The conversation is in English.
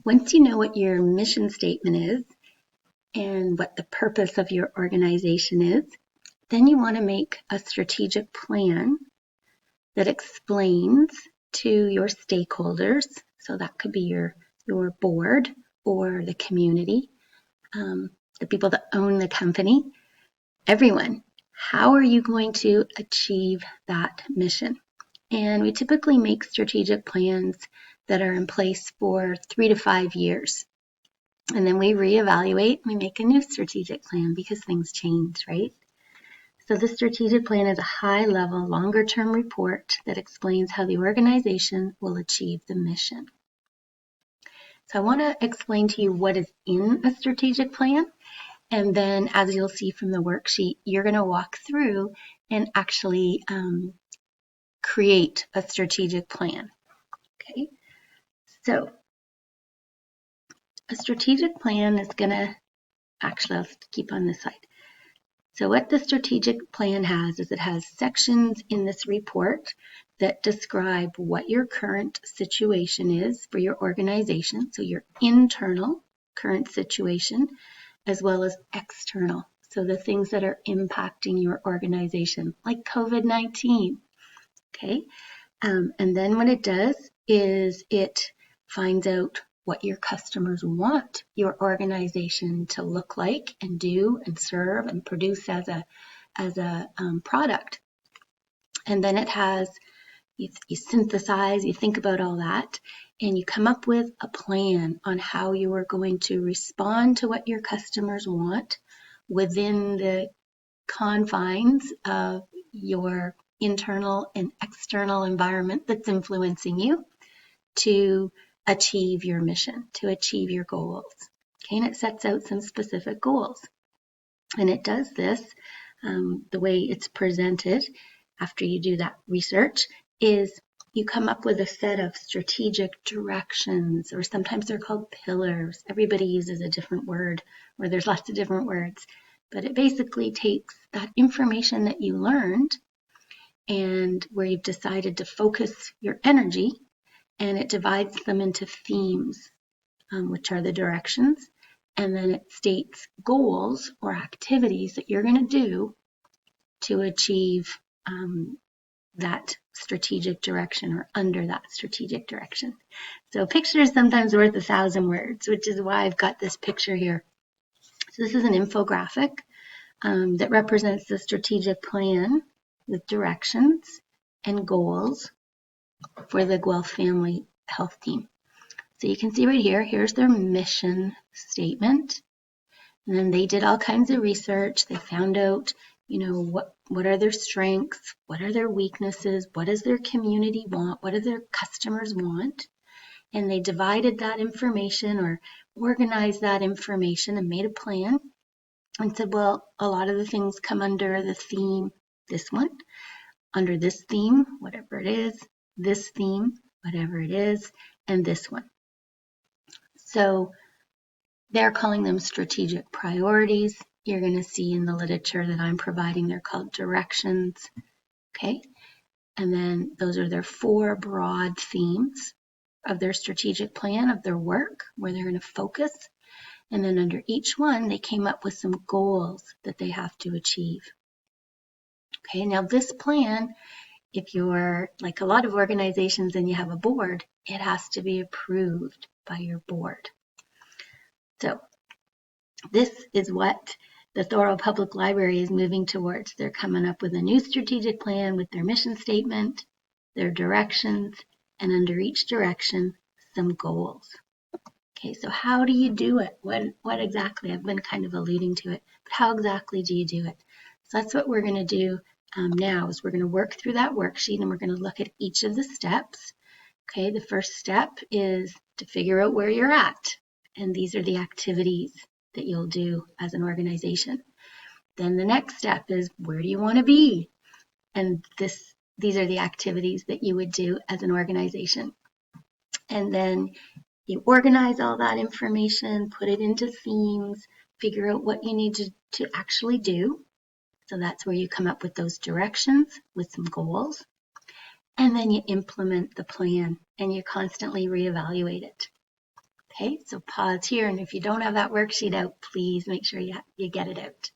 Once you know what your mission statement is and what the purpose of your organization is, then you want to make a strategic plan that explains to your stakeholders, so that could be your board or the community, the people that own the company, everyone. How are you going to achieve that mission? And we typically make strategic plans that are in place for 3 to 5 years. And then we reevaluate, we make a new strategic plan because things change, right? So the strategic plan is a high-level, longer-term report that explains how the organization will achieve the mission. So I want to explain to you what is in a strategic plan. And then, as you'll see from the worksheet, you're going to walk through and actually create a strategic plan. Okay, so a strategic plan is going to, actually, I'll keep on this side. So what the strategic plan has is it has sections in this report that describe what your current situation is for your organization, so your internal current situation, as well as external, so the things that are impacting your organization, like COVID-19, okay? And then what it does is it finds out what your customers want your organization to look like and do and serve and produce as a product. And then it has, you synthesize, you think about all that, and you come up with a plan on how you are going to respond to what your customers want within the confines of your internal and external environment that's influencing you to achieve your mission, to achieve your goals. Okay, and it sets out some specific goals. And it does this, the way it's presented after you do that research is you come up with a set of strategic directions, or sometimes they're called pillars. Everybody uses a different word, or there's lots of different words. But it basically takes that information that you learned and where you've decided to focus your energy, and it divides them into themes, which are the directions, and then it states goals or activities that you're going to do to achieve that strategic direction or under that strategic direction. So a picture is sometimes worth 1,000 words, which is why I've got this picture here. So this is an infographic that represents the strategic plan with directions and goals for the Guelph Family Health Team. So you can see right here, here's their mission statement. And then they did all kinds of research. They found out, what are their strengths? What are their weaknesses? What does their community want? What do their customers want? And they divided that information or organized that information and made a plan and said, well, a lot of the things come under the theme, this one, under this theme, whatever it is, this theme, whatever it is, and this one. So they're calling them strategic priorities. You're going to see in the literature that I'm providing, they're called directions, okay? And then those are their 4 broad themes of their strategic plan, of their work, where they're going to focus. And then under each one, they came up with some goals that they have to achieve. Okay, now this plan, if you're like a lot of organizations and you have a board, it has to be approved by your board. So this is what the Thorold Public Library is moving towards. They're coming up with a new strategic plan with their mission statement, their directions, and under each direction, some goals. Okay, so how do you do it? What exactly? I've been kind of alluding to it, but how exactly do you do it? So that's what we're going to do now is we're going to work through that worksheet and we're going to look at each of the steps. Okay, the first step is to figure out where you're at. And these are the activities that you'll do as an organization. Then the next step is where do you want to be? And these are the activities that you would do as an organization. And then you organize all that information, put it into themes, figure out what you need to actually do. So that's where you come up with those directions with some goals. And then you implement the plan and you constantly reevaluate it. Okay, so pause here, and if you don't have that worksheet out, please make sure you get it out.